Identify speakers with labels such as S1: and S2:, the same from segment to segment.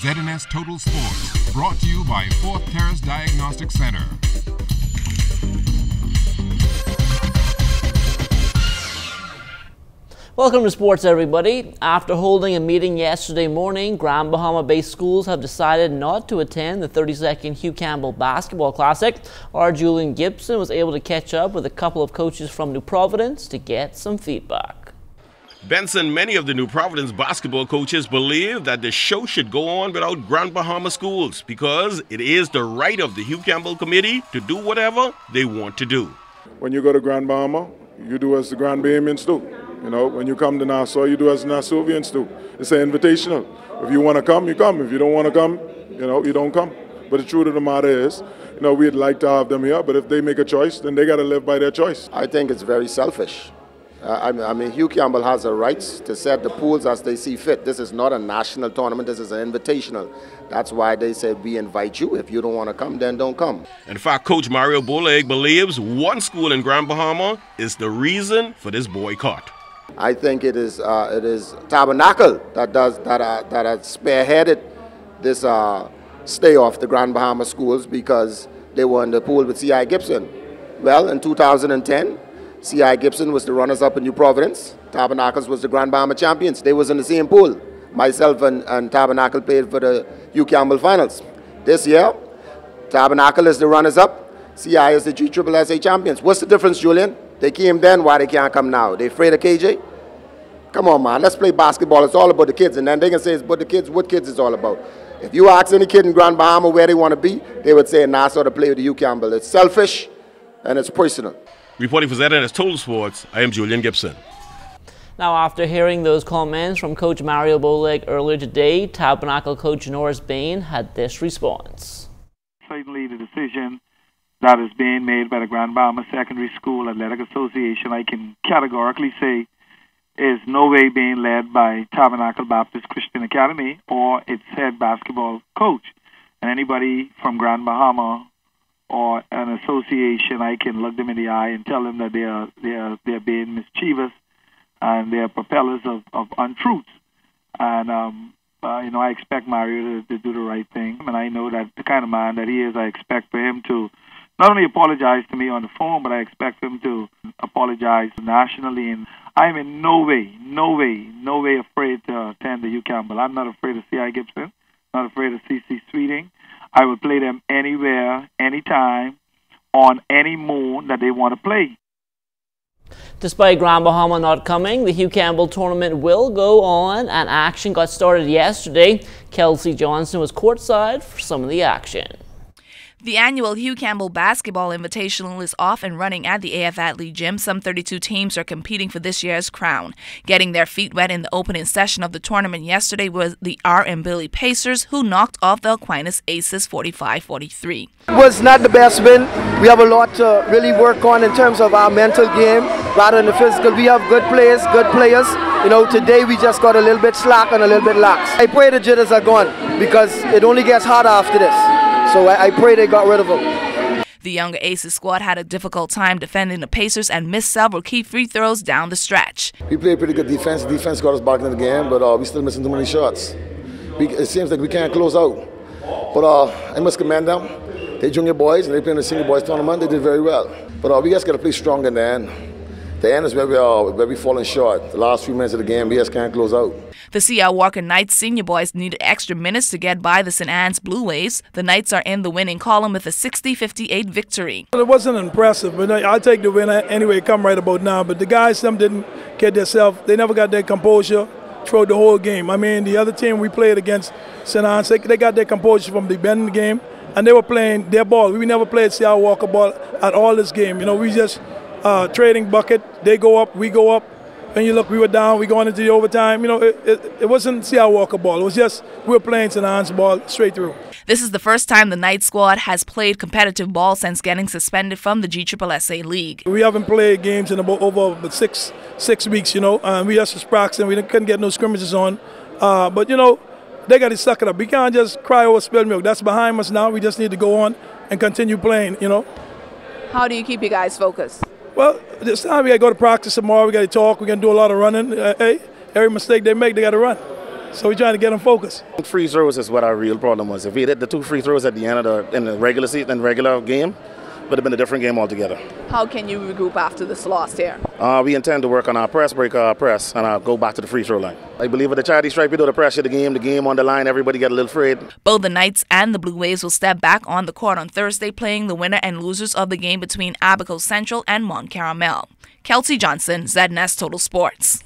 S1: ZNS Total Sports, brought to you by Fourth Terrace Diagnostic Center.
S2: Welcome to sports, everybody. After holding a meeting yesterday morning, Grand Bahama-based schools have decided not to attend the 32nd Hugh Campbell Basketball Classic. Our Julian Gibson was able to catch up with a couple of coaches from New Providence to get some feedback.
S3: Benson, many of the New Providence basketball coaches believe that the show should go on without Grand Bahama schools because it is the right of the Hugh Campbell Committee to do whatever they want to do.
S4: When you go to Grand Bahama, you do as the Grand Bahamians do. You know, when you come to Nassau, you do as the Nassauvians do. It's an invitational. If you want to come, you come. If you don't want to come, you don't come. But the truth of the matter is, we'd like to have them here, but if they make a choice, then they got to live by their choice.
S5: I think it's very selfish. I mean, Hugh Campbell has the rights to set the pools as they see fit. This is not a national tournament. This is an invitational. That's why they said we invite you. If you don't want to come, then don't come.
S3: In fact, Coach Mario Boleg believes one school in Grand Bahama is the reason for this boycott.
S5: I think it is Tabernacle that has spearheaded this stay off the Grand Bahama schools because they were in the pool with C.I. Gibson. Well, in 2010, C.I. Gibson was the runners-up in New Providence. Tabernacles was the Grand Bahama champions. They was in the same pool. Myself and Tabernacle played for the Hugh Campbell finals. This year, Tabernacle is the runners-up. C.I. is the GSSA champions. What's the difference, Julian? They came then, why they can't come now? They afraid of KJ? Come on, man, let's play basketball. It's all about the kids. And then they can say it's about the kids, what kids it's all about. If you ask any kid in Grand Bahama where they want to be, they would say Nassau to play with the Hugh Campbell. It's selfish and it's personal.
S3: Reporting for ZNS Total Sports, I am Julian Gibson.
S2: Now, after hearing those comments from Coach Mario Boleg earlier today, Tabernacle coach Norris Bain had this response.
S6: Certainly the decision that is being made by the Grand Bahama Secondary School Athletic Association, I can categorically say, is no way being led by Tabernacle Baptist Christian Academy or its head basketball coach. And anybody from Grand Bahama or an association, I can look them in the eye and tell them that they're being mischievous and they're propellers of untruths. And I expect Mario to do the right thing, and I know that the kind of man that he is, I expect for him to not only apologize to me on the phone, but I expect him to apologize nationally. And I'm in no way afraid to attend the Hugh Campbell. I'm not afraid of C.I. Gibson, not afraid of C.C. Sweeting. I will play them anywhere, anytime, on any moon that they want to play.
S2: Despite Grand Bahama not coming, the Hugh Campbell tournament will go on, and action got started yesterday. Kelsey Johnson was courtside for some of the action.
S7: The annual Hugh Campbell Basketball Invitational is off and running at the AF Athlete Gym. Some 32 teams are competing for this year's crown. Getting their feet wet in the opening session of the tournament yesterday was the R.M. Billy Pacers, who knocked off the Aquinas Aces 45-43.
S8: It was not the best win. We have a lot to really work on in terms of our mental game rather than the physical. We have good players. Today we just got a little bit slack and a little bit lax. I pray the jitters are gone because it only gets harder after this. So I pray they got rid of them.
S7: The younger Aces squad had a difficult time defending the Pacers and missed several key free throws down the stretch.
S9: We played pretty good defense. Defense got us back in the game, but we still missing too many shots. It seems like we can't close out. But I must commend them. They're junior boys and they play in the senior boys tournament. They did very well. But we just got to play strong in the end. The end is where we're falling short. The last few minutes of the game, we just can't close out.
S7: The C.R. Walker Knights senior boys needed extra minutes to get by the St. Anne's Blue Waves. The Knights are in the winning column with a 60-58 victory.
S10: It wasn't impressive, but I'll take the win anyway, come right about now. But the guys, some didn't get themselves, they never got their composure throughout the whole game. I mean, the other team we played against, St. Anne's, they got their composure from the beginning of the game, and they were playing their ball. We never played C.R. Walker ball at all this game. We just trading bucket. They go up, we go up. And you look, we were down, we going into the overtime. It wasn't C.R. Walker ball. It was just we were playing St. Anne's ball straight through.
S7: This is the first time the Knights squad has played competitive ball since getting suspended from the GSSA League.
S10: We haven't played games in over 6 weeks, we just practicing. We couldn't get no scrimmages on. But they got to suck it up. We can't just cry over spilled milk. That's behind us now. We just need to go on and continue playing,
S11: How do you keep you guys focused?
S10: Well, this time we got to go to practice tomorrow. We got to talk. We're going to do a lot of running. Every mistake they make, they got to run. So we're trying to get them focused.
S12: Free throws is what our real problem was. If we hit the 2 free throws at the end of in the regular season, regular game, it would have been a different game altogether.
S11: How can you regroup after this loss here?
S12: We intend to work on our press, break our press, and go back to the free throw line. I believe with the charity stripe, the pressure, the game on the line, everybody get a little afraid.
S7: Both the Knights and the Blue Waves will step back on the court on Thursday, playing the winner and losers of the game between Abaco Central and Mont Caramel. Kelsey Johnson, ZNS Total Sports.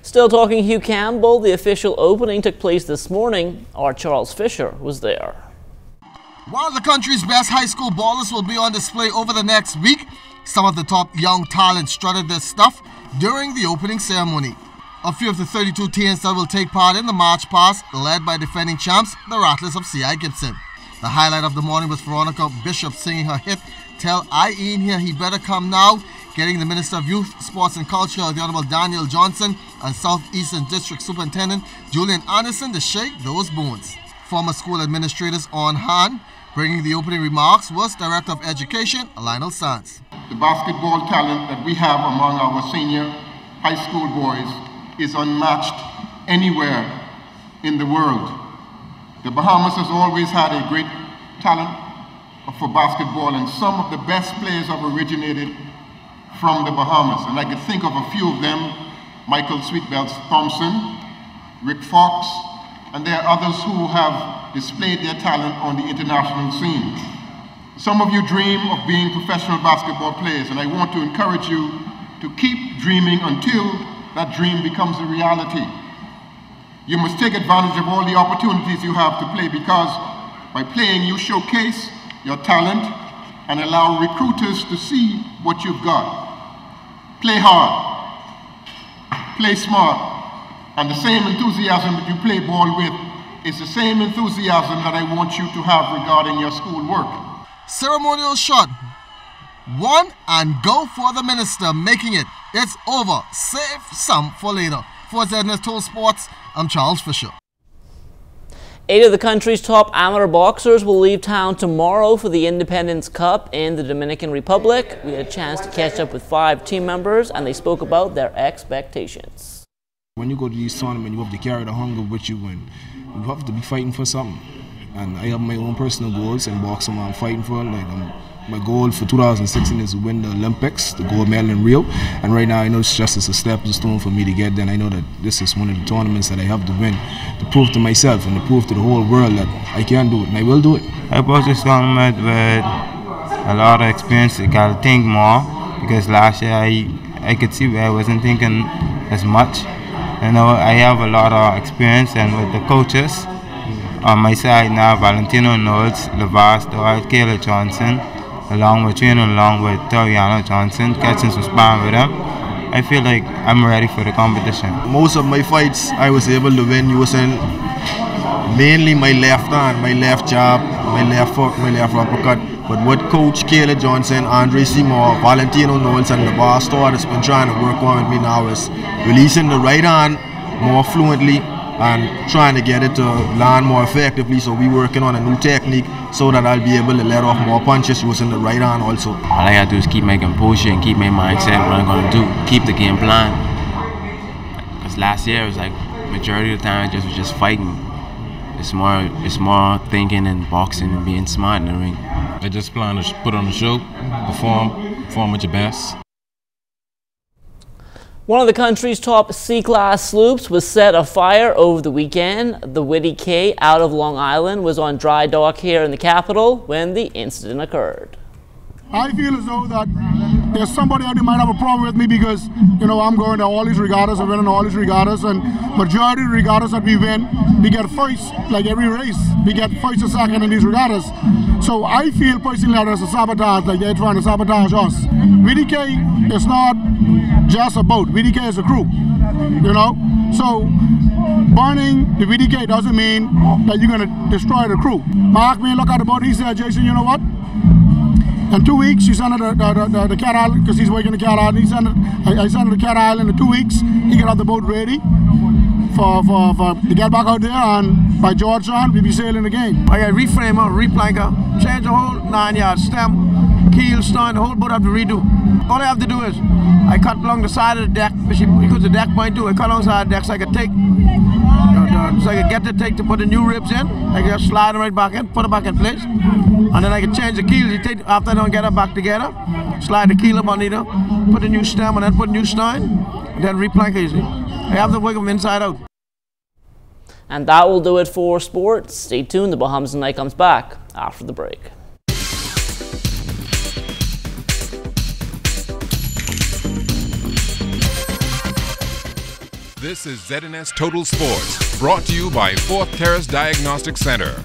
S2: Still talking Hugh Campbell, the official opening took place this morning. Our Charles Fisher was there.
S13: One of the country's best high school ballers will be on display over the next week. Some of the top young talent strutted their stuff during the opening ceremony. A few of the 32 teams that will take part in the march past, led by defending champs, the Rattlers of C.I. Gibson. The highlight of the morning was Veronica Bishop singing her hit, Tell I Ain't Here, He Better Come Now, getting the Minister of Youth, Sports and Culture, the Honorable Daniel Johnson, and Southeastern District Superintendent Julian Anderson to shake those bones. Former school administrators on hand. Bringing the opening remarks was Director of Education, Lionel Sands.
S14: The basketball talent that we have among our senior high school boys is unmatched anywhere in the world. The Bahamas has always had a great talent for basketball, and some of the best players have originated from the Bahamas. And I could think of a few of them: Michael Sweetbelts Thompson, Rick Fox, and there are others who have displayed their talent on the international scene. Some of you dream of being professional basketball players, and I want to encourage you to keep dreaming until that dream becomes a reality. You must take advantage of all the opportunities you have to play, because by playing you showcase your talent and allow recruiters to see what you've got. Play hard, play smart, and the same enthusiasm that you play ball with is the same enthusiasm that I want you to have regarding your schoolwork.
S13: Ceremonial shot. One and go for the minister, making it. It's over. Save some for later. For ZNS Total Sports, I'm Charles Fisher.
S2: 8 of the country's top amateur boxers will leave town tomorrow for the Independence Cup in the Dominican Republic. We had a chance to catch up with 5 team members, and they spoke about their expectations.
S15: When you go to these tournaments, you have to carry the hunger with you, and you have to be fighting for something. And I have my own personal goals in boxing I'm fighting for. My goal for 2016 is to win the Olympics, the gold medal in Rio. And right now I know it's just as a stepping stone for me to get there. And I know that this is one of the tournaments that I have to win, to prove to myself and to prove to the whole world that I can do it, and I will do it.
S16: I approached this tournament with a lot of experience. I got to think more, because last year I could see where I wasn't thinking as much. You know, I have a lot of experience, and with the coaches on my side now, Valentino Knowles, Lavas, Kayla Johnson, along with Toriano Johnson, catching some sparring with him, I feel like I'm ready for the competition.
S17: Most of my fights I was able to win using mainly my left hand, my left jab, my left foot, my left uppercut. But what Coach Kayla Johnson, Andre Seymour, Valentino Knowles, and Lavas Stewart has been trying to work on with me now is releasing the right hand more fluently and trying to get it to land more effectively. So we're working on a new technique so that I'll be able to let off more punches using the right hand also.
S18: All I gotta do is keep my composure and keep my mindset what I'm gonna do, keep the game plan. Because last year it was like majority of the time I was just fighting. It's more thinking and boxing and being smart in the ring.
S19: I just plan to put on a show, perform at your best.
S2: One of the country's top C-class sloops was set afire over the weekend. The Whitty K out of Long Island was on dry dock here in the capital when the incident occurred.
S20: I feel as though that there's somebody out there might have a problem with me because, you know, I'm going to all these regattas, I'm winning all these regattas, and majority of the regattas that we win, we get first, like every race, we get first or second in these regattas. So I feel personally that there's a sabotage, like they're trying to sabotage us. VDK is not just a boat, VDK is a crew, you know? So burning the VDK doesn't mean that you're going to destroy the crew. Mark me, look at the boat, he said, Jason, you know what? In 2 weeks, you send it to the Cat Island, because he's working the Cat Island. I send it to Cat Island in 2 weeks. He get out the boat ready to get back out there, and by Georgetown, we'll be sailing again.
S21: I got reframe, replanker, change the whole 9-yard stem, keel, stern, the whole boat have to redo. all I have to do is I cut along the side of the deck, because the deck point too. I cut alongside the deck so I could take, so I could get the take to put the new ribs in. I can just slide them right back in, put it back in place, and then I can change the keels. After I don't get it back together, slide the keel up underneath, put the new stem, and then put new stern, and then replank easy. I have to work them inside out.
S2: And that will do it for sports. Stay tuned. The Bahamas Tonight comes back after the break.
S1: This is ZNS Total Sports, brought to you by 4th Terrace Diagnostic Center.